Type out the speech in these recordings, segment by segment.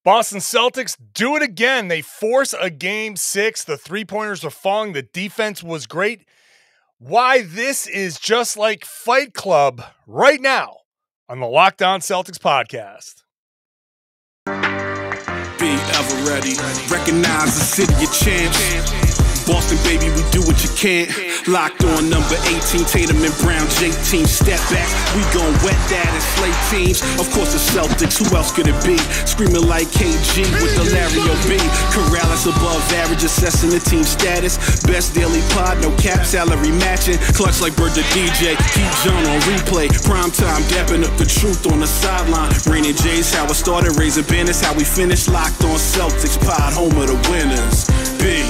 Boston Celtics do it again. They force a game 6. The three-pointers were falling. The defense was great. Why this is just like Fight Club right now on the Locked On Celtics podcast. Be ever ready. Recognize the city of champs. Boston, baby, we do what you can't. Locked on number 18, Tatum and Brown, J-team, step back. We gon' wet that and slay teams. Of course, the Celtics, who else could it be? Screaming like KG with the Larry O.B. Karalis above average, assessing the team status. Best daily pod, no cap, salary matching. Clutch like Bird the DJ, keep John on replay. Prime time, dapping up the truth on the sideline. Raining J's, how it started, raising banners, how we finished. Locked on Celtics pod, home of the winners. B.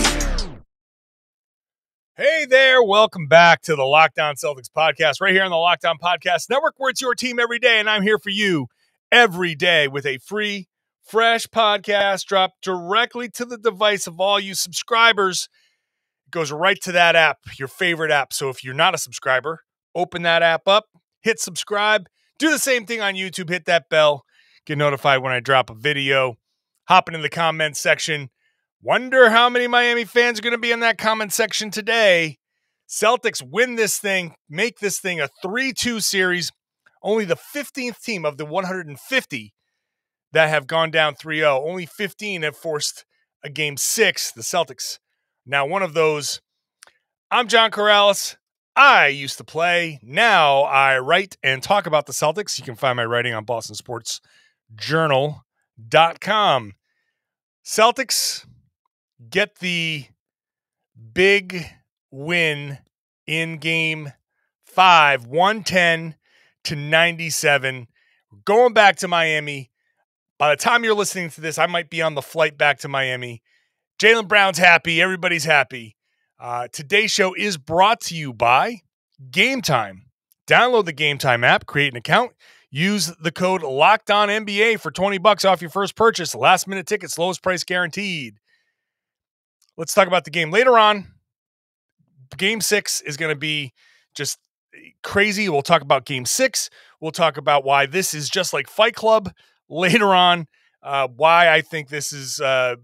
Hey there, welcome back to the Locked On Celtics podcast, right here on the Locked On Podcast Network, where it's your team every day, and I'm here for you every day with a free, fresh podcast dropped directly to the device of all you subscribers. It goes right to that app, your favorite app. So if you're not a subscriber, open that app up, hit subscribe, do the same thing on YouTube, hit that bell, get notified when I drop a video, hop into the comments section. Wonder how many Miami fans are going to be in that comment section today. Celtics win this thing, make this thing a 3-2 series. Only the 15th team of the 150 that have gone down 3-0. Only 15 have forced a game 6. The Celtics, now one of those. I'm John Karalis. I used to play. Now I write and talk about the Celtics. You can find my writing on BostonSportsJournal.com. Celtics get the big win in game 5, 110-97. Going back to Miami. By the time you're listening to this, I might be on the flight back to Miami. Jaylen Brown's happy. Everybody's happy. Today's show is brought to you by Gametime. Download the Gametime app, create an account, use the code LOCKEDONNBA for $20 off your first purchase. Last-minute tickets, lowest price guaranteed. Let's talk about the game later on. Game 6 is going to be just crazy. We'll talk about Game 6. We'll talk about why this is just like Fight Club later on. Why I think this is the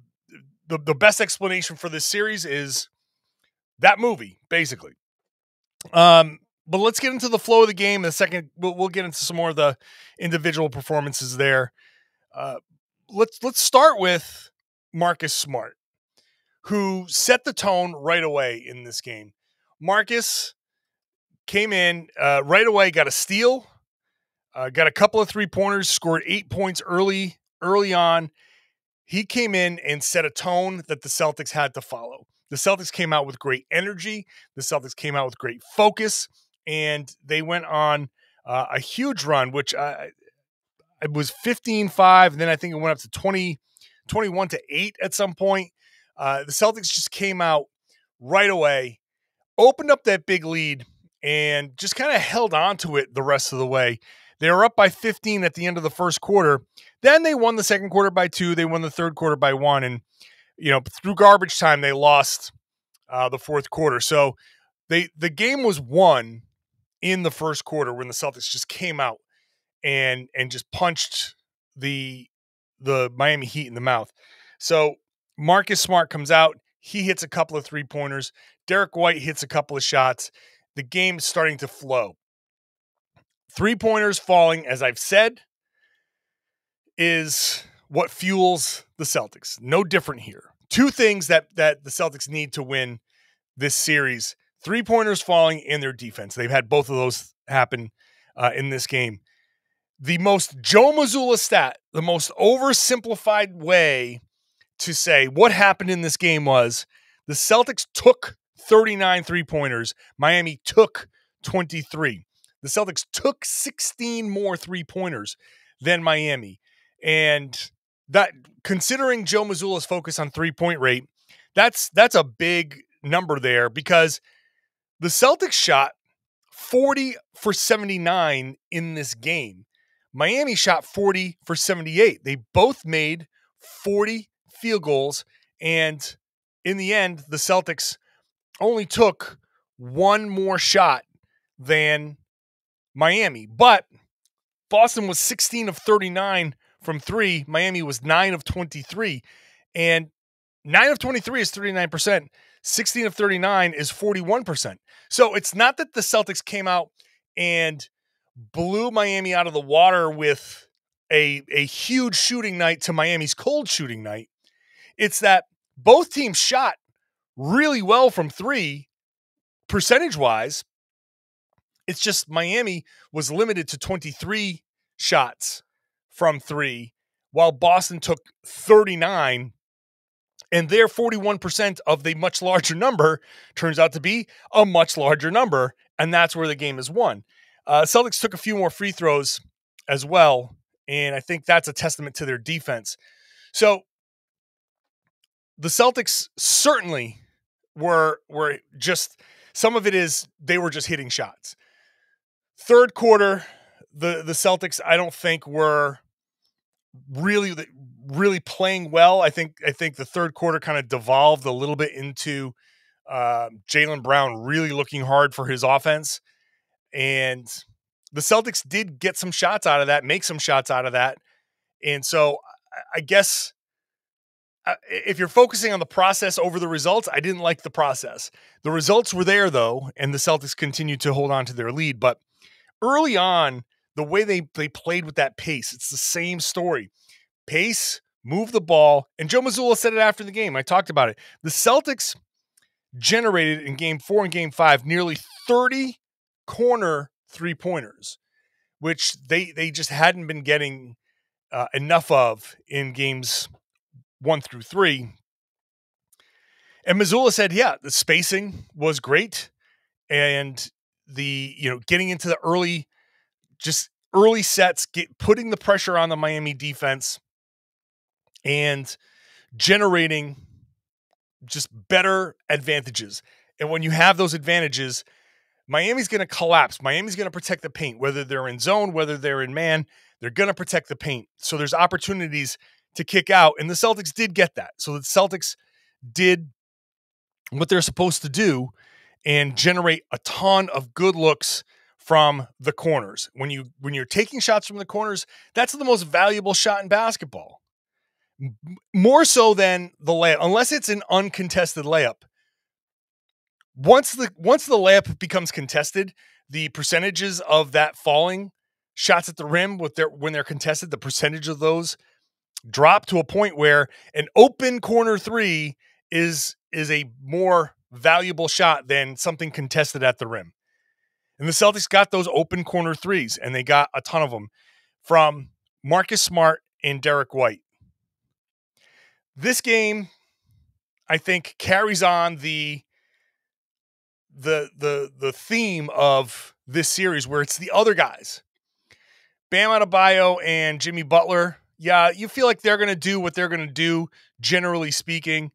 best explanation for this series is that movie, basically. But let's get into the flow of the game. In a second, we'll get into some more of the individual performances there. Let's start with Marcus Smart, who set the tone right away in this game. Marcus came in right away, got a steal, got a couple of three-pointers, scored 8 points early on. He came in and set a tone that the Celtics had to follow. The Celtics came out with great energy. The Celtics came out with great focus, and they went on a huge run, which it was 15-5, and then I think it went up to 21-8 at some point. The Celtics just came out right away, opened up that big lead, and just kind of held on to it the rest of the way. They were up by 15 at the end of the first quarter. Then they won the second quarter by 2. They won the third quarter by 1. And, through garbage time, they lost the fourth quarter. So the game was won in the first quarter when the Celtics just came out and just punched the Miami Heat in the mouth. So Marcus Smart comes out. He hits a couple of three-pointers. Derrick White hits a couple of shots. The game's starting to flow. Three-pointers falling, as I've said, is what fuels the Celtics. No different here. Two things that the Celtics need to win this series. Three-pointers falling and their defense. They've had both of those happen in this game. The most Joe Mazzulla stat, the most oversimplified way to say what happened in this game was the Celtics took 39 three-pointers. Miami took 23. The Celtics took 16 more three-pointers than Miami. And that, considering Joe Mazzulla's focus on three-point rate, that's a big number there because the Celtics shot 40 for 79 in this game. Miami shot 40 for 78. They both made 40 field goals, and in the end, the Celtics only took one more shot than Miami. But Boston was 16 of 39 from 3, Miami was 9 of 23. And 9 of 23 is 39%. 16 of 39 is 41%. So it's not that the Celtics came out and blew Miami out of the water with a huge shooting night to Miami's cold shooting night. It's that both teams shot really well from 3 percentage-wise. It's just Miami was limited to 23 shots from 3, while Boston took 39, and their 41% of the much larger number turns out to be a much larger number, and that's where the game is won. Celtics took a few more free throws as well, and I think that's a testament to their defense. So the Celtics certainly were just, some of it is they were just hitting shots. Third quarter, the Celtics, I don't think were really playing well. I think the third quarter kind of devolved a little bit into Jaylen Brown really looking hard for his offense. And the Celtics did get some shots out of that, make some shots out of that. And so I guess if you're focusing on the process over the results, I didn't like the process. The results were there, though, and the Celtics continued to hold on to their lead. But early on, the way they played with that pace, it's the same story. Pace, move the ball, and Joe Mazzulla said it after the game. I talked about it. The Celtics generated in Game 4 and Game 5 nearly 30 corner three-pointers, which they just hadn't been getting enough of in Games 1 through 3. And Mazzulla said, yeah, the spacing was great, and the getting into the early sets, putting the pressure on the Miami defense and generating just better advantages. And when you have those advantages, Miami's going to collapse. Miami's going to protect the paint, whether they're in zone, whether they're in man, they're going to protect the paint. So there's opportunities to kick out, and the Celtics did get that. So the Celtics did what they're supposed to do and generate a ton of good looks from the corners. When you're taking shots from the corners, that's the most valuable shot in basketball. More so than the layup, unless it's an uncontested layup. Once the layup becomes contested, the percentages of that falling shots at the rim when they're contested, the percentage of those drop to a point where an open corner 3 is a more valuable shot than something contested at the rim. And the Celtics got those open corner 3s, and they got a ton of them from Marcus Smart and Derrick White. This game, I think, carries on the theme of this series, where it's the other guys. Bam Adebayo and Jimmy Butler. Yeah, you feel like they're going to do what they're going to do, generally speaking.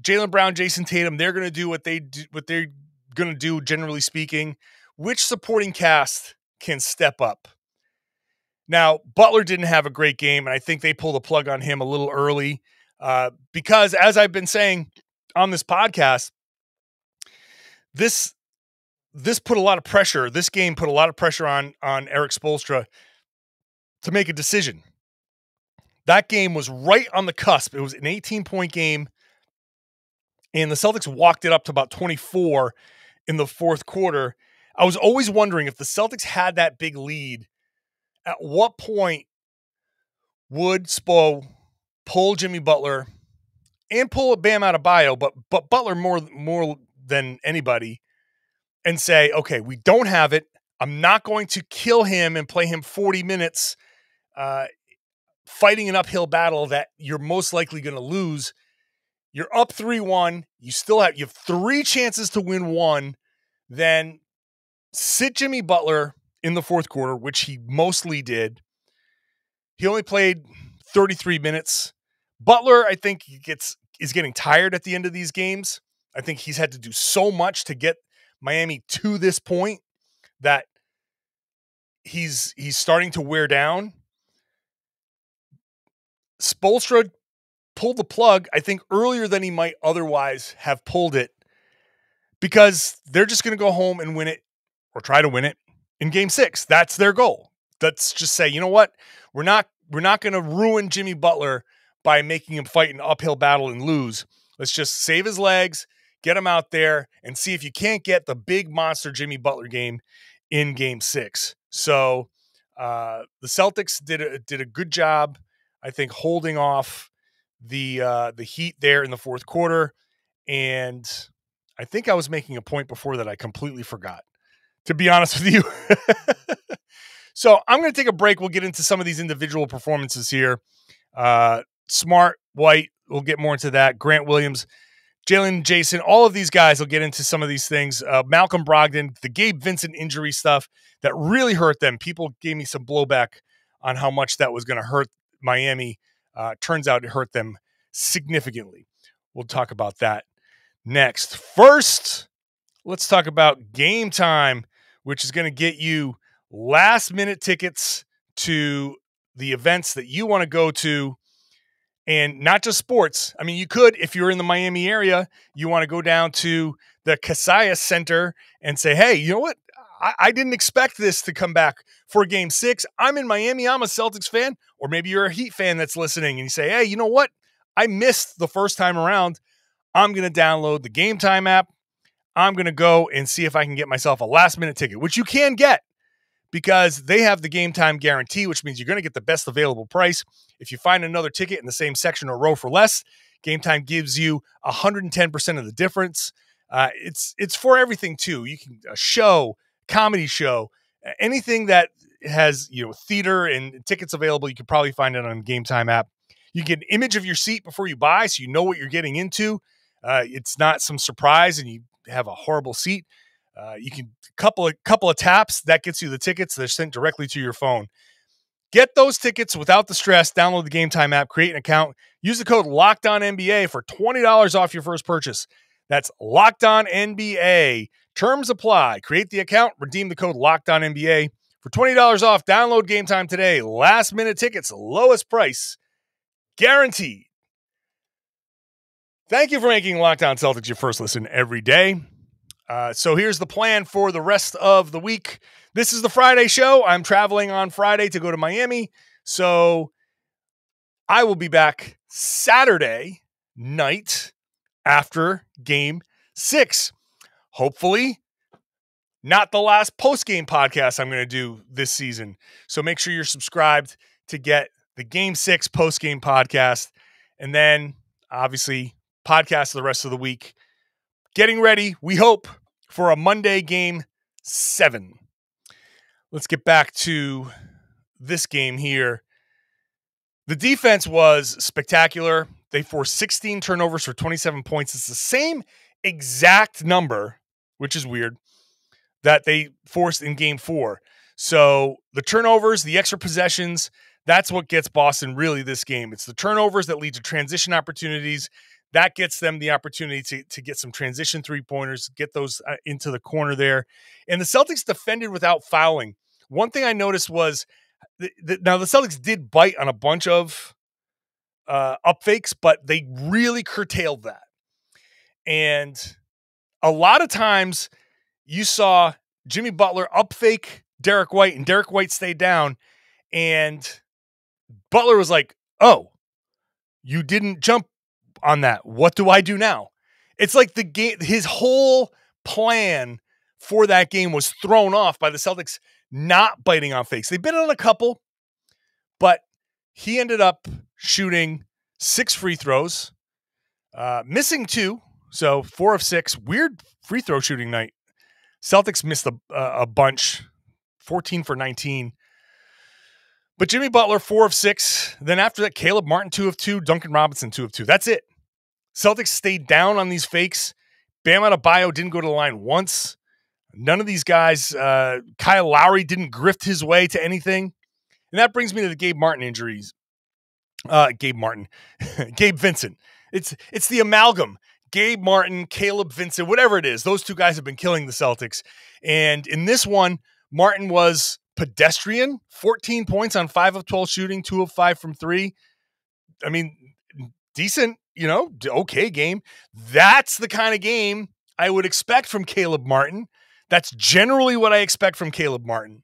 Jaylen Brown, Jayson Tatum, they're going to do what they're going to do, generally speaking. Which supporting cast can step up? Now, Butler didn't have a great game, and I think they pulled the plug on him a little early because, as I've been saying on this podcast, this put a lot of pressure. This game put a lot of pressure on Erik Spoelstra to make a decision. That game was right on the cusp. It was an 18-point game, and the Celtics walked it up to about 24 in the fourth quarter. I was always wondering, if the Celtics had that big lead, at what point would Spo pull Jimmy Butler and pull a Bam Adebayo, but Butler more than anybody, and say, okay, we don't have it. I'm not going to kill him and play him 40 minutes fighting an uphill battle that you're most likely going to lose. You're up 3-1. You have 3 chances to win 1. Then sit Jimmy Butler in the fourth quarter, which he mostly did. He only played 33 minutes. Butler, I think, is getting tired at the end of these games. I think he's had to do so much to get Miami to this point that he's starting to wear down. Spoelstra pulled the plug, I think, earlier than he might otherwise have pulled it, because they're just going to go home and win it, or try to win it, in Game 6. That's their goal. Let's just say, you know what? We're not going to ruin Jimmy Butler by making him fight an uphill battle and lose. Let's just save his legs, get him out there, and see if you can't get the big monster Jimmy Butler game in Game 6. So the Celtics did a good job, I think, holding off the Heat there in the fourth quarter. And I think I was making a point before that I completely forgot, to be honest with you. So I'm going to take a break. We'll get into some of these individual performances here. Smart, White, we'll get more into that. Grant Williams, Jaylen, Jayson, all of these guys will get into some of these things. Malcolm Brogdon, the Gabe Vincent injury stuff that really hurt them. People gave me some blowback on how much that was going to hurt Miami. Turns out it hurt them significantly. We'll talk about that next. First, let's talk about Gametime, which is going to get you last-minute tickets to the events that you want to go to, and not just sports. I mean, you could, if you're in the Miami area, you want to go down to the Casaya Center and say, hey, you know what? I didn't expect this to come back for Game 6. I'm in Miami. I'm a Celtics fan. Or maybe you're a Heat fan that's listening and you say, hey, you know what? I missed the first time around. I'm going to download the Gametime app. I'm going to go and see if I can get myself a last-minute ticket, which you can get because they have the Gametime guarantee, which means you're going to get the best available price. If you find another ticket in the same section or row for less, Gametime gives you 110% of the difference. It's for everything, too. You can a show, comedy show, anything that has theater and tickets available, you can probably find it on the Gametime app. You get an image of your seat before you buy, so you know what you're getting into. It's not some surprise and you have a horrible seat. You can couple of taps, that gets you the tickets. They're sent directly to your phone. Get those tickets without the stress. Download the Gametime app, create an account, use the code LOCKEDONNBA for $20 off your first purchase. That's LOCKEDONNBA. Terms apply. Create the account, redeem the code LOCKEDONNBA for $20 off. Download Gametime today. Last minute tickets, lowest price, guaranteed. Thank you for making Locked On Celtics your first listen every day. So here's the plan for the rest of the week. This is the Friday show. I'm traveling on Friday to go to Miami. So I will be back Saturday night after Game 6. Hopefully not the last post-game podcast I'm going to do this season. So make sure you're subscribed to get the Game 6 post-game podcast. And then, obviously, podcast the rest of the week. Getting ready, we hope, for a Monday Game 7. Let's get back to this game here. The defense was spectacular. They forced 16 turnovers for 27 points. It's the same exact number, which is weird, that they forced in Game 4. So the turnovers, the extra possessions, that's what gets Boston really this game. It's the turnovers that lead to transition opportunities. That gets them the opportunity to get some transition three-pointers, get those into the corner there. And the Celtics defended without fouling. One thing I noticed was, now the Celtics did bite on a bunch of up fakes, but they really curtailed that. And a lot of times you saw Jimmy Butler up fake Derrick White, and Derrick White stayed down. And Butler was like, oh, you didn't jump on that. What do I do now? It's like the game, his whole plan for that game was thrown off by the Celtics not biting on fakes. They bit on a couple, but he ended up shooting 6 free throws, missing 2. So 4 of 6. Weird free throw shooting night. Celtics missed a bunch, 14 for 19. But Jimmy Butler, 4 of 6. Then after that, Caleb Martin, 2 of 2. Duncan Robinson, 2 of 2. That's it. Celtics stayed down on these fakes. Bam Adebayo didn't go to the line once. None of these guys, Kyle Lowry didn't grift his way to anything. And that brings me to the Gabe Martin injuries. Gabe Vincent. It's the amalgam. Gabe Martin, Caleb Vincent, whatever it is. Those two guys have been killing the Celtics. And in this one, Martin was pedestrian, 14 points on 5 of 12 shooting, 2 of 5 from 3. I mean, decent, okay game. That's the kind of game I would expect from Caleb Martin. That's generally what I expect from Caleb Martin.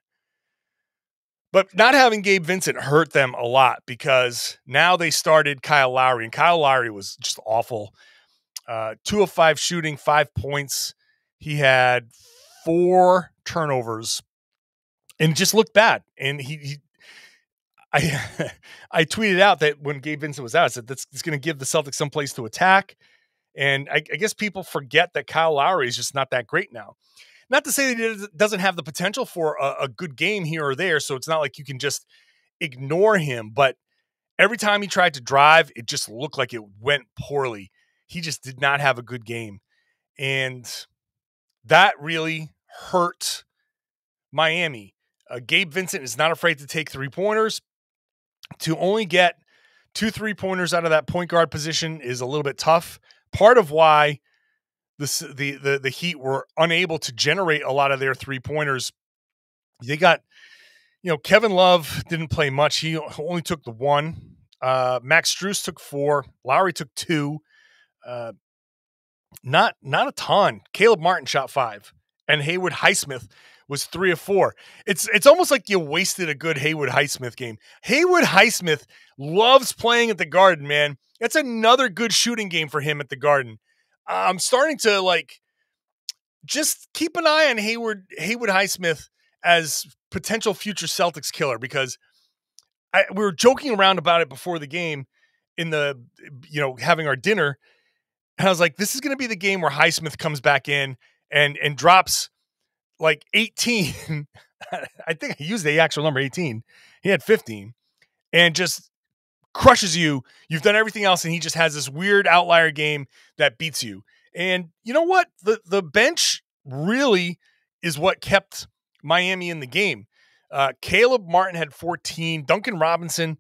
But not having Gabe Vincent hurt them a lot because now they started Kyle Lowry, and Kyle Lowry was just awful. 2 of 5 shooting, 5 points. He had 4 turnovers and just looked bad. And I tweeted out that when Gabe Vincent was out, I said, that's going to give the Celtics some place to attack. And I guess people forget that Kyle Lowry is just not that great now. Not to say that he doesn't have the potential for a good game here or there, so it's not like you can just ignore him. But every time he tried to drive, it just looked like it went poorly. He just did not have a good game. And that really hurt Miami. Gabe Vincent is not afraid to take 3-pointers. To only get 2 3-pointers out of that point guard position is a little bit tough. Part of why the Heat were unable to generate a lot of their 3-pointers. They got, Kevin Love didn't play much. He only took the 1. Max Strus took 4. Lowry took 2. Not a ton. Caleb Martin shot 5. And Haywood Highsmith was 3 of 4. It's almost like you wasted a good Haywood Highsmith game. Haywood Highsmith loves playing at the Garden, man. That's another good shooting game for him at the Garden. I'm starting to just keep an eye on Haywood Highsmith as potential future Celtics killer, because we were joking around about it before the game in the, having our dinner. And I was like, this is going to be the game where Highsmith comes back in and drops 18. I think I used the actual number 18. He had 15 and just crushes you. You've done everything else, and he just has this weird outlier game that beats you. And you know what? The bench really is what kept Miami in the game. Caleb Martin had 14. Duncan Robinson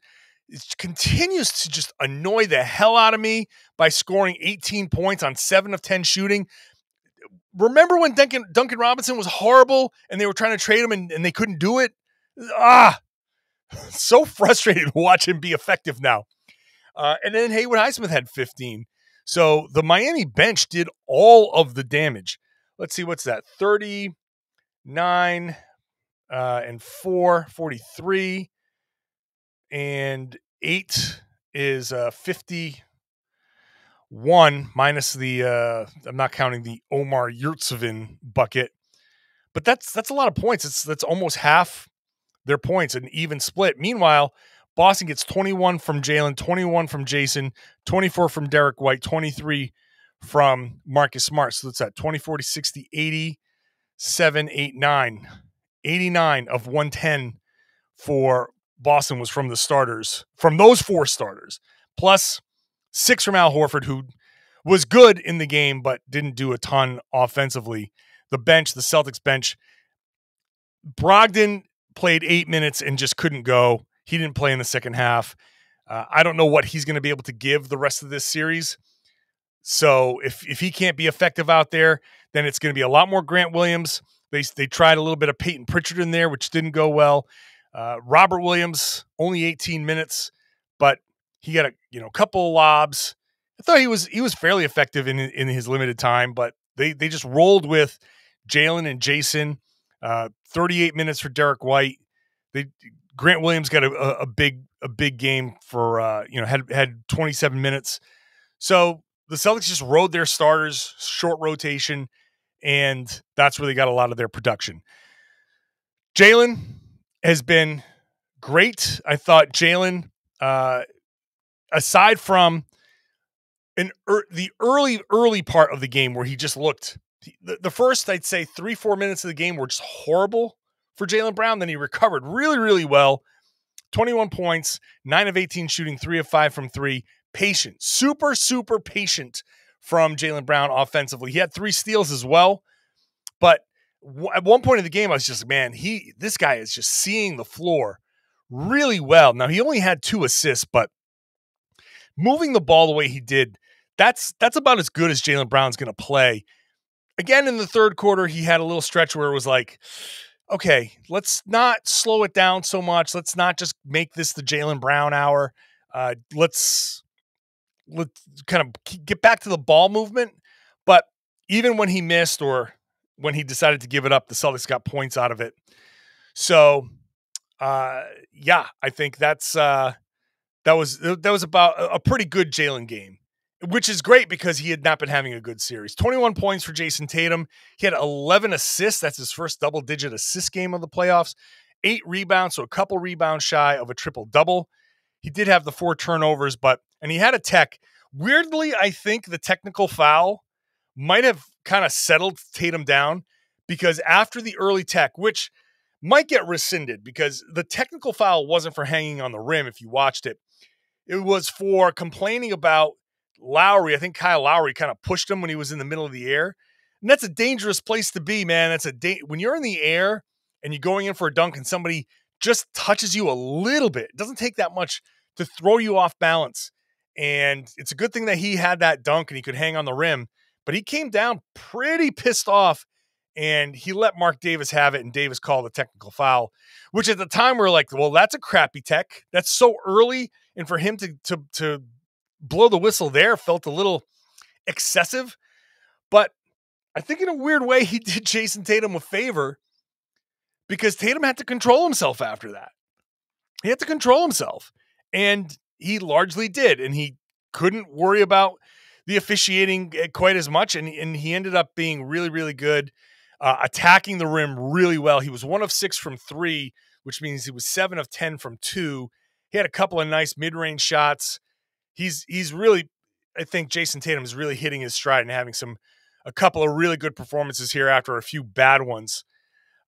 continues to just annoy the hell out of me by scoring 18 points on 7 of 10 shooting. Remember when Duncan Robinson was horrible and they were trying to trade him and they couldn't do it? So frustrated to watch him be effective now. And then Haywood Highsmith had 15. So the Miami bench did all of the damage. Let's see, what's that? 39 and 4, 43. And 8 is 51 minus the, I'm not counting the Omar Yurtseven bucket. But that's a lot of points. That's almost half their points, an even split. Meanwhile, Boston gets 21 from Jaylen, 21 from Jayson, 24 from Derrick White, 23 from Marcus Smart. So that's at 20, 40, 60, 80, 7, 8, 9. 89 of 110 for Boston was from the starters, from those 4 starters, plus 6 from Al Horford, who was good in the game but didn't do a ton offensively. The bench, the Celtics bench, Brogdon played 8 minutes and just couldn't go. He didn't play in the second half. I don't know what he's going to be able to give the rest of this series. So if he can't be effective out there, then it's going to be a lot more Grant Williams. They tried a little bit of Peyton Pritchard in there, which didn't go well. Robert Williams, only 18 minutes, but he got a couple of lobs. I thought he was fairly effective in his limited time, but they just rolled with Jaylen and Jayson. 38 minutes for Derrick White. Grant Williams got a big game for had 27 minutes. So the Celtics just rode their starters, short rotation, and that's where they got a lot of their production. Jaylen has been great. I thought Jaylen, aside from the early part of the game where he just looked, the first, I'd say 3-4 minutes of the game were just horrible for Jaylen Brown. Then he recovered really, really well. 21 points, 9 of 18 shooting, 3 of 5 from 3. Patient, super, super patient from Jaylen Brown offensively. He had 3 steals as well. But at one point in the game, I was just, man, this guy is just seeing the floor really well. Now, he only had 2 assists, but moving the ball the way he did, that's about as good as Jaylen Brown's going to play. Again, in the third quarter, he had a little stretch where it was like, okay, let's not slow it down so much. Let's not just make this the Jaylen Brown hour. Let's kind of get back to the ball movement. But even when he missed or when he decided to give it up, the Celtics got points out of it. So Yeah, I think that was about a pretty good Jaylen game, which is great because he had not been having a good series. 21 points for Jayson Tatum. He had 11 assists. That's his first double-digit assist game of the playoffs. 8 rebounds, so a couple rebounds shy of a triple-double. He did have the 4 turnovers, and he had a tech. Weirdly, I think the technical foul might have kind of settled Tatum down because after the early tech, which might get rescinded because the technical foul wasn't for hanging on the rim if you watched it. It was for complaining about Lowry. I think Kyle Lowry kind of pushed him when he was in the middle of the air. And that's a dangerous place to be, man. When you're in the air and you're going in for a dunk and somebody just touches you a little bit, it doesn't take that much to throw you off balance. And it's a good thing that he had that dunk and he could hang on the rim. But he came down pretty pissed off and he let Mark Davis have it, and Davis called a technical foul, which at the time we were like, well, that's a crappy tech. That's so early. And for him to blow the whistle there felt a little excessive. But I think in a weird way, he did Jayson Tatum a favor because Tatum had to control himself after that. He had to control himself. And he largely did. And he couldn't worry about the officiating quite as much. And he ended up being really, really good, attacking the rim really well. He was 1 of 6 from 3, which means he was 7 of 10 from 2. He had a couple of nice mid-range shots. He's really, I think Jayson Tatum is really hitting his stride and having a couple of really good performances here after a few bad ones.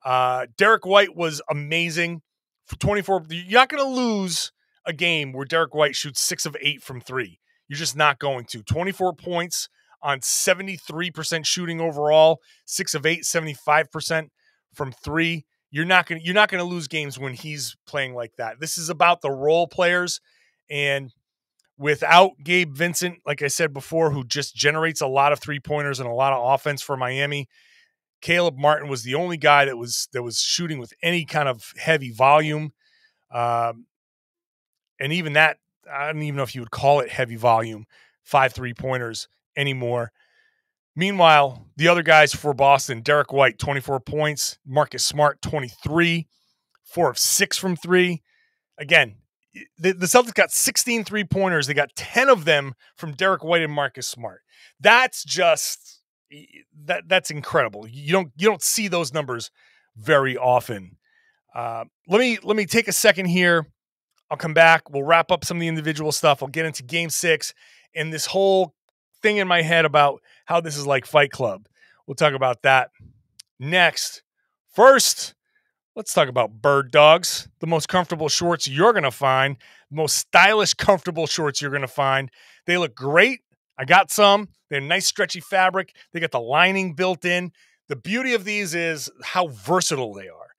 Derrick White was amazing for 24. You're not going to lose a game where Derrick White shoots 6 of 8 from 3. You're just not going to. 24 points on 73% shooting overall, 6 of 8, 75% from 3. You're not going to lose games when he's playing like that. This is about the role players, and without Gabe Vincent, like I said before, who just generates a lot of 3-pointers and a lot of offense for Miami, Caleb Martin was the only guy that was shooting with any kind of heavy volume. And even that, I don't even know if you would call it heavy volume, 5 3-pointers anymore. Meanwhile, the other guys for Boston, Derrick White, 24 points, Marcus Smart, 23, 4 of 6 from 3. Again, the Celtics got 16 3-pointers. They got 10 of them from Derrick White and Marcus Smart. That's just that's incredible. You don't see those numbers very often. Let me take a second here. I'll come back. We'll wrap up some of the individual stuff. I'll get into Game 6 and this whole thing in my head about how this is like Fight Club. We'll talk about that next. First, let's talk about Bird Dogs, the most comfortable shorts you're going to find, the most stylish, comfortable shorts you're going to find. They look great. I got some. They're nice, stretchy fabric. They got the lining built in. The beauty of these is how versatile they are.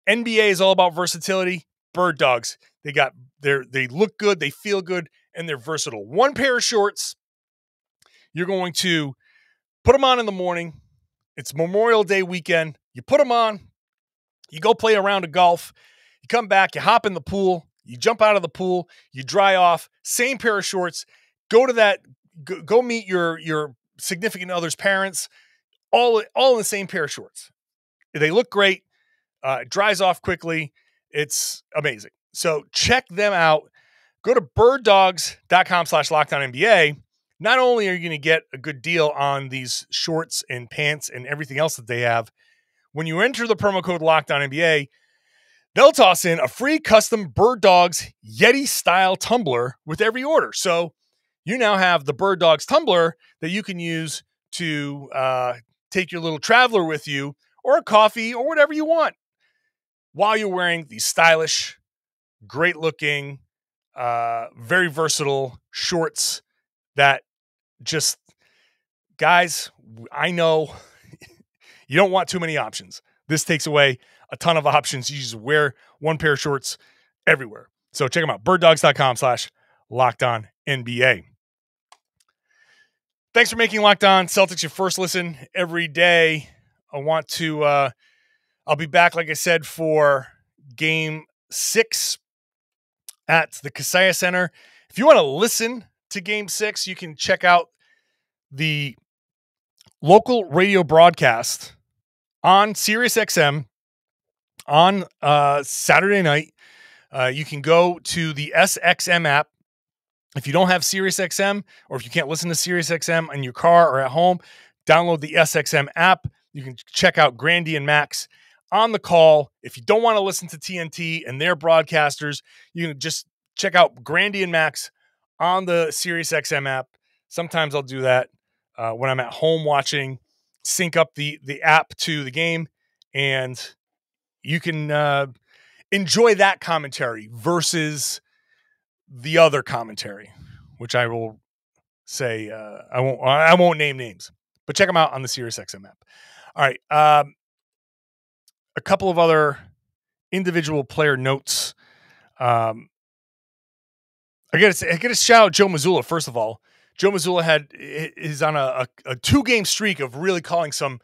NBA is all about versatility. Bird Dogs, they look good, they feel good, and they're versatile. One pair of shorts, you're going to put them on in the morning. It's Memorial Day weekend. You put them on, you go play a round of golf, you come back, you hop in the pool, you jump out of the pool, you dry off, same pair of shorts, go meet your significant other's parents, all in the same pair of shorts. They look great, it dries off quickly. It's amazing. So check them out. Go to birddogs.com/LockedOnNBA. Not only are you going to get a good deal on these shorts and pants and everything else that they have, when you enter the promo code LockedOnNBA, they'll toss in a free custom Bird Dogs Yeti-style tumbler with every order. So you now have the Bird Dogs tumbler that you can use to take your little traveler with you, or a coffee, or whatever you want, while you're wearing these stylish, great-looking, very versatile shorts that just, guys, I know you don't want too many options. This takes away a ton of options. You just wear one pair of shorts everywhere. So check them out, birddogs.com/LockedOnNBA. Thanks for making Locked On Celtics your first listen every day. I'll be back, like I said, for Game 6 at the Kaseya Center. If you want to listen to Game 6, you can check out the local radio broadcast on SiriusXM on Saturday night You can go to the SXM app. If you don't have SiriusXM, or if you can't listen to SiriusXM in your car or at home, download the SXM app. You can check out Grandy and Max on the call. If you don't want to listen to TNT and their broadcasters, you can just check out Grandy and Max on the SiriusXM app. Sometimes I'll do that when I'm at home watching, sync up the app to the game, and you can enjoy that commentary versus the other commentary, which I will say I won't name names, but check them out on the SiriusXM app. All right, a couple of other individual player notes. I gotta shout out Joe Mazzulla first of all. Joe Mazzulla is on a 2-game streak of really calling some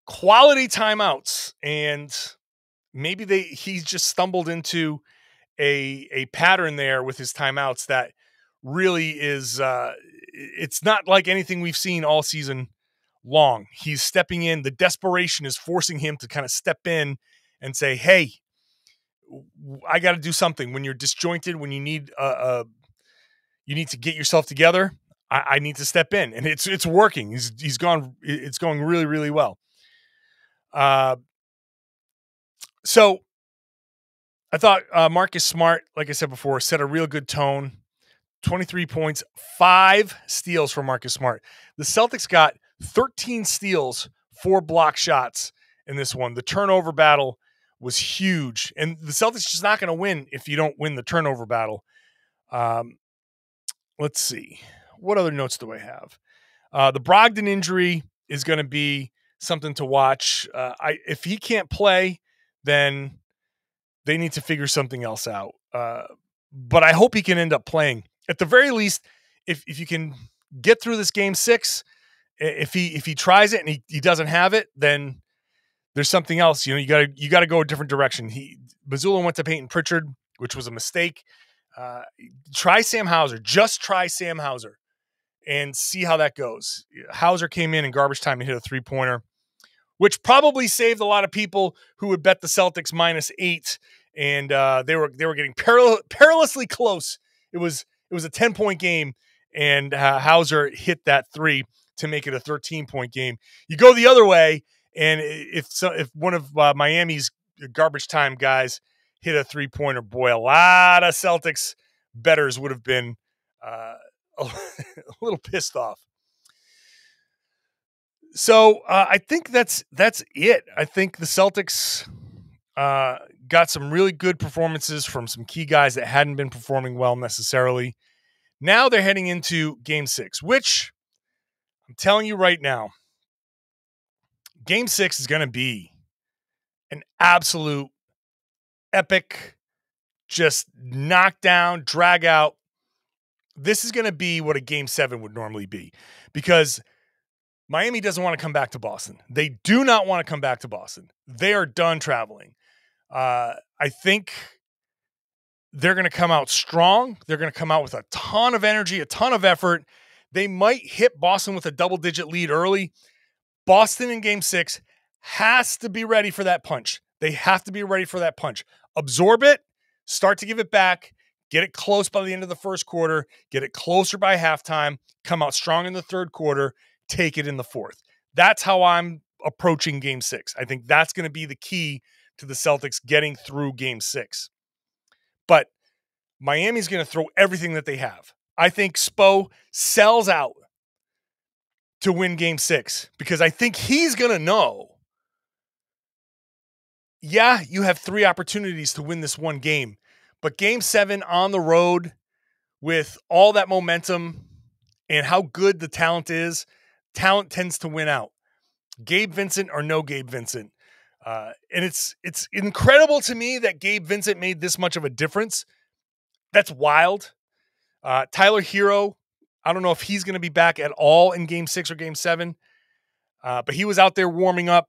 quality timeouts, and maybe he's just stumbled into a pattern there with his timeouts that really is it's not like anything we've seen all season long. He's stepping in. The desperation is forcing him to kind of step in and say, hey, I got to do something. When you're disjointed, when you need to get yourself together, I need to step in, and it's working. It's going really, really well. So I thought Marcus Smart, like I said before, set a real good tone. 23 points, 5 steals for Marcus Smart. The Celtics got 13 steals, 4 block shots in this one. The turnover battle was huge, and the Celtics just not going to win if you don't win the turnover battle. Let's see. What other notes do I have? The Brogdon injury is going to be something to watch. If he can't play, then they need to figure something else out. But I hope he can end up playing. At the very least, if you can get through this game 6, if he tries it and he doesn't have it, then there's something else. You got to go a different direction. Mazzulla went to Peyton Pritchard, which was a mistake. Try Sam Hauser. Just try Sam Hauser and see how that goes. Hauser came in garbage time and hit a 3-pointer, which probably saved a lot of people who would bet the Celtics -8, and they were getting perilously close. It was a 10-point game, and Hauser hit that 3 to make it a 13-point game. You go the other way, and if one of Miami's garbage time guys hit a 3-pointer, boy, a lot of Celtics bettors would have been a little pissed off. So I think that's it. I think the Celtics got some really good performances from some key guys that hadn't been performing well necessarily. Now they're heading into Game 6, which I'm telling you right now, Game 6 is going to be an absolute epic, just knockdown, drag out. This is going to be what a Game 7 would normally be, because Miami doesn't want to come back to Boston. They do not want to come back to Boston. They are done traveling. I think they're going to come out strong. They're going to come out with a ton of energy, a ton of effort. They might hit Boston with a double-digit lead early. Boston in Game 6 has to be ready for that punch. They have to be ready for that punch. Absorb it, start to give it back, get it close by the end of the first quarter, get it closer by halftime, come out strong in the third quarter, take it in the fourth. That's how I'm approaching Game 6. I think that's going to be the key to the Celtics getting through Game 6. But Miami's going to throw everything that they have. I think Spo sells out to win Game 6, because I think he's going to know, yeah, you have 3 opportunities to win this one game, but Game 7 on the road with all that momentum and how good the talent is, talent tends to win out. Gabe Vincent or no Gabe Vincent. And it's incredible to me that Gabe Vincent made this much of a difference. That's wild. Tyler Hero, I don't know if he's going to be back at all in Game 6 or Game 7, but he was out there warming up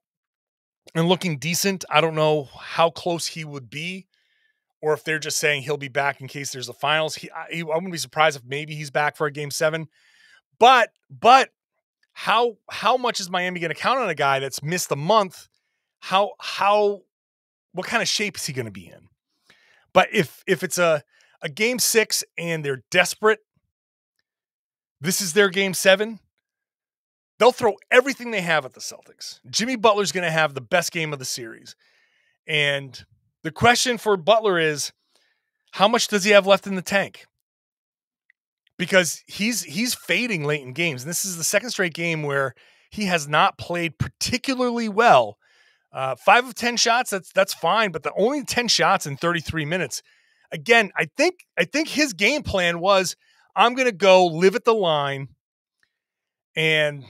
and looking decent. I don't know how close he would be, or if they're just saying he'll be back in case there's a finals. I wouldn't be surprised if maybe he's back for a Game 7. But how much is Miami going to count on a guy that's missed a month? What kind of shape is he going to be in? But if it's a game 6 and they're desperate, this is their game 7, they'll throw everything they have at the Celtics. Jimmy Butler's going to have the best game of the series. And the question for Butler is, how much does he have left in the tank? Because he's fading late in games. And this is the second straight game where he has not played particularly well. 5 of 10 shots, that's fine, but the only 10 shots in 33 minutes. Again, I think his game plan was, I'm going to go live at the line. And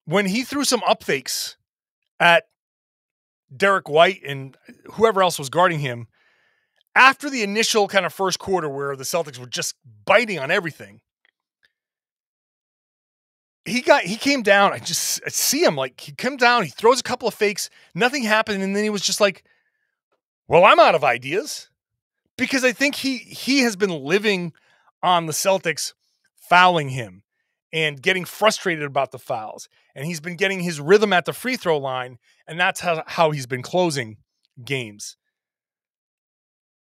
when he threw some up fakes at Derrick White and whoever else was guarding him, after the initial kind of first quarter where the Celtics were just biting on everything, he came down. I see him, like, he came down, he throws a couple of fakes, nothing happened, and then he was just like, well, I'm out of ideas. Because I think he has been living on the Celtics fouling him and getting frustrated about the fouls. And he's been getting his rhythm at the free throw line, and that's how he's been closing games.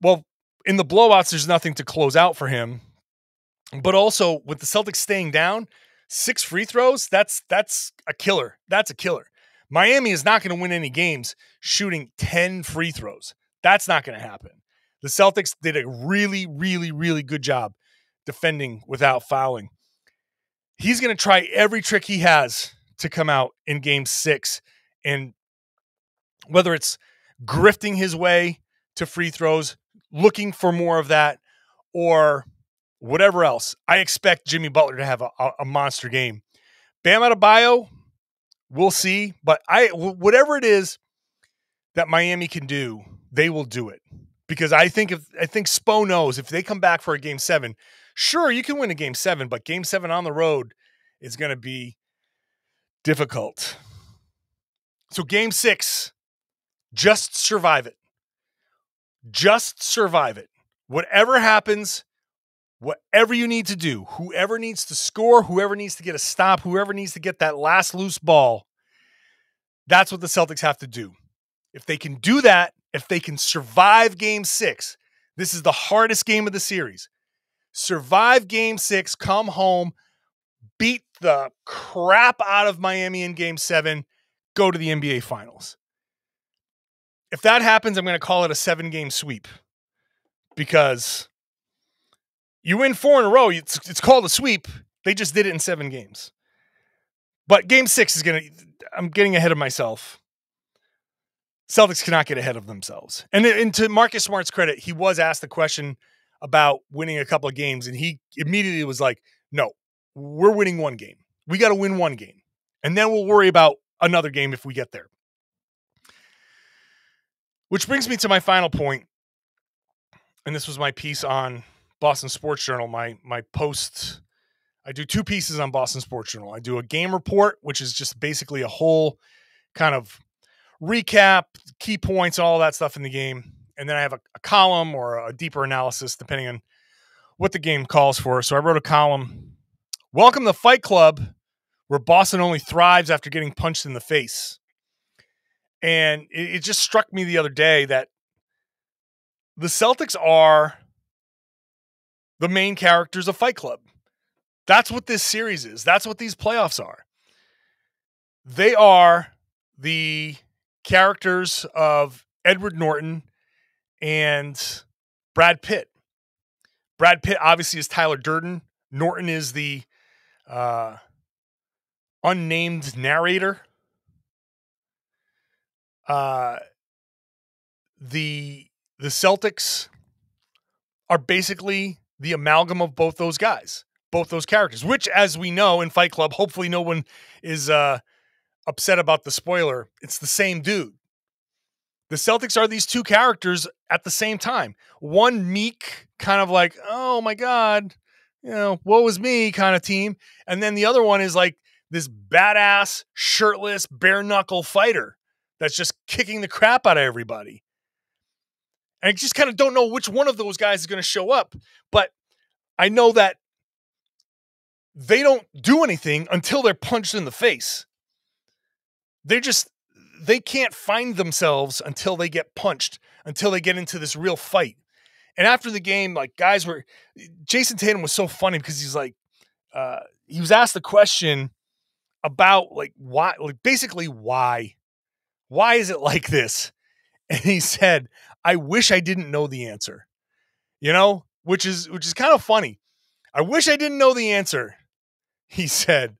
Well, in the blowouts, there's nothing to close out for him. But also, with the Celtics staying down, 6 free throws, that's a killer. That's a killer. Miami is not going to win any games shooting 10 free throws. That's not going to happen. The Celtics did a really, really, really good job defending without fouling. He's going to try every trick he has to come out in game 6. And whether it's grifting his way to free throws, looking for more of that, or whatever else, I expect Jimmy Butler to have a monster game. Bam Adebayo, we'll see. But whatever it is that Miami can do, they will do it. Because I think Spo knows if they come back for a game 7, sure, you can win a game 7, but game 7 on the road is going to be difficult. So game 6, just survive it. Just survive it. Whatever happens, whatever you need to do, whoever needs to score, whoever needs to get a stop, whoever needs to get that last loose ball, that's what the Celtics have to do. If they can do that, if they can survive game 6, this is the hardest game of the series. Survive game 6, come home, beat the crap out of Miami in game 7, go to the NBA Finals. If that happens, I'm going to call it a 7-game sweep. Because you win 4 in a row, it's called a sweep. They just did it in 7 games. But game 6 is I'm getting ahead of myself. Celtics cannot get ahead of themselves. And to Marcus Smart's credit, he was asked the question about winning a couple of games, and he immediately was like, no, we're winning 1 game. We got to win 1 game. And then we'll worry about another game if we get there. Which brings me to my final point. And this was my piece on Boston Sports Journal, my post. I do 2 pieces on Boston Sports Journal. I do a game report, which is just basically a whole kind of recap, key points, all that stuff in the game. And then I have a column or a deeper analysis, depending on what the game calls for. So I wrote a column, Welcome to Fight Club, where Boston only thrives after getting punched in the face. And it just struck me the other day that the Celtics are the main characters of Fight Club. That's what this series is. That's what these playoffs are. They are the characters of Edward Norton and Brad Pitt. Brad Pitt obviously is Tyler Durden. Norton is the unnamed narrator. The Celtics are basically the amalgam of both those guys, both those characters, which, as we know in Fight Club, hopefully no one is upset about the spoiler. It's the same dude. The Celtics are these 2 characters at the same time. One meek, kind of like, oh my God, woe is me kind of team. And then the other one is like this badass, shirtless, bare knuckle fighter that's just kicking the crap out of everybody. And I just kind of don't know which one of those guys is going to show up. But I know that they don't do anything until they're punched in the face. they can't find themselves until they get punched, until they get into this real fight. And after the game, like Jayson Tatum was so funny because he's like, he was asked the question about like why, like basically why is it like this? And he said, I wish I didn't know the answer, which is kind of funny. I wish I didn't know the answer. He said,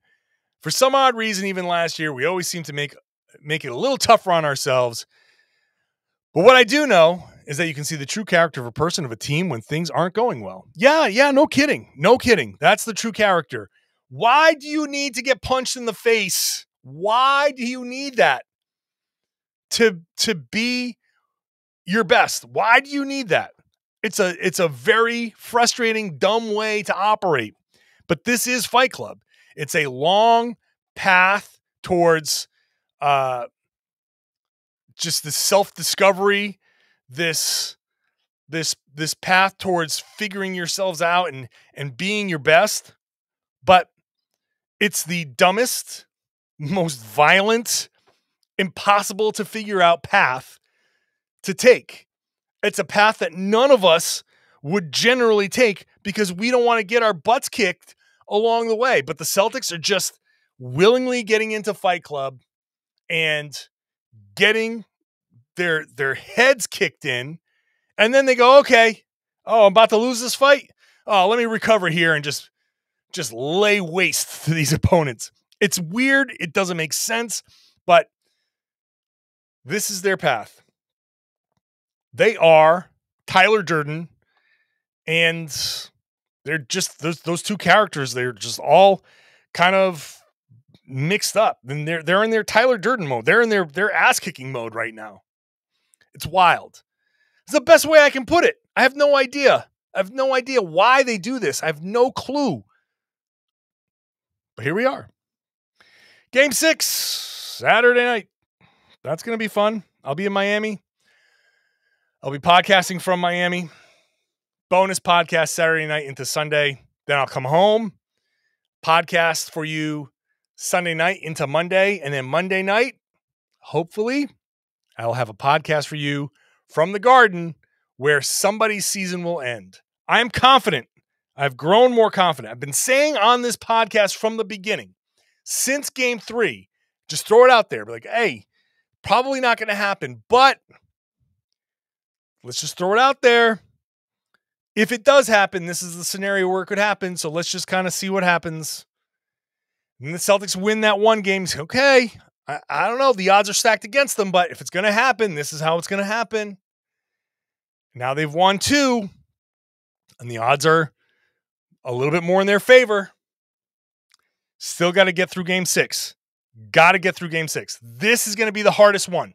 for some odd reason, even last year, we always seem to make it a little tougher on ourselves. But what I do know is that you can see the true character of a person, of a team, when things aren't going well. Yeah, no kidding. No kidding. That's the true character. Why do you need to get punched in the face? Why do you need that to be your best? Why do you need that? It's a very frustrating, dumb way to operate. But this is Fight Club. It's a long path towards just the self-discovery, this path towards figuring yourselves out and being your best. But it's the dumbest, most violent, impossible to figure out path to take. It's a path that none of us would generally take because we don't want to get our butts kicked along the way. But the Celtics are just willingly getting into Fight Club and getting their heads kicked in. And then they go, okay, I'm about to lose this fight. Oh, let me recover here and just lay waste to these opponents. It's weird. It doesn't make sense, but this is their path. They are Tyler Durden, and they're just those two characters. They're just all kind of mixed up. And they're in their Tyler Durden mode. They're in their ass kicking mode right now. It's wild. It's the best way I can put it. I have no idea. I have no idea why they do this. I have no clue. But here we are. Game 6, Saturday night. That's going to be fun. I'll be in Miami. I'll be podcasting from Miami. Bonus podcast Saturday night into Sunday. Then I'll come home, podcast for you Sunday night into Monday. And then Monday night, hopefully, I'll have a podcast for you from the Garden where somebody's season will end. I am confident. I've grown more confident. I've been saying on this podcast from the beginning, since Game 3, just throw it out there. Be like, hey, probably not going to happen, but let's just throw it out there. If it does happen, this is the scenario where it could happen. So let's just kind of see what happens. And the Celtics win that one game. Okay, I don't know. The odds are stacked against them, but if it's going to happen, this is how it's going to happen. Now they've won 2, and the odds are a little bit more in their favor. Still got to get through Game 6. Got to get through Game 6. This is going to be the hardest one.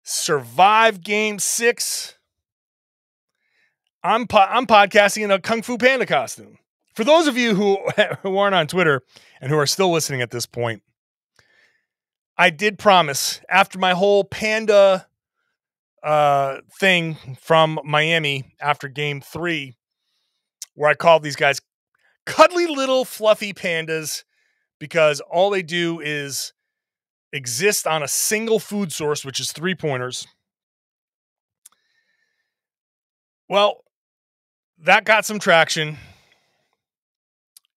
Survive Game 6. I'm podcasting in a Kung Fu Panda costume. For those of you who aren't on Twitter and who are still listening at this point, I did promise after my whole panda thing from Miami after Game 3, where I called these guys cuddly little fluffy pandas because all they do is exist on a single food source, which is 3-pointers. Well, that got some traction.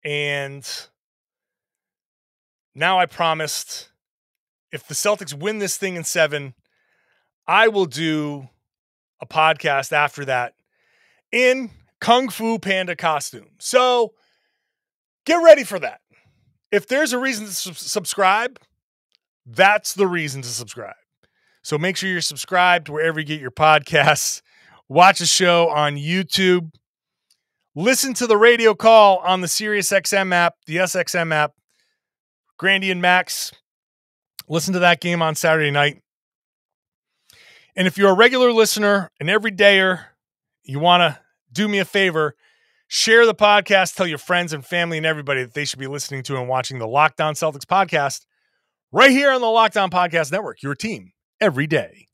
And now I promised if the Celtics win this thing in 7, I will do a podcast after that in Kung Fu Panda costume. So get ready for that. If there's a reason to subscribe, that's the reason to subscribe. So make sure you're subscribed wherever you get your podcasts. Watch the show on YouTube. Listen to the radio call on the SiriusXM app, the SXM app. Grandy and Max. Listen to that game on Saturday night. And if you're a regular listener, an everydayer, you want to do me a favor, share the podcast, tell your friends and family and everybody that they should be listening to and watching the Locked On Celtics podcast right here on the Locked On Podcast Network, your team every day.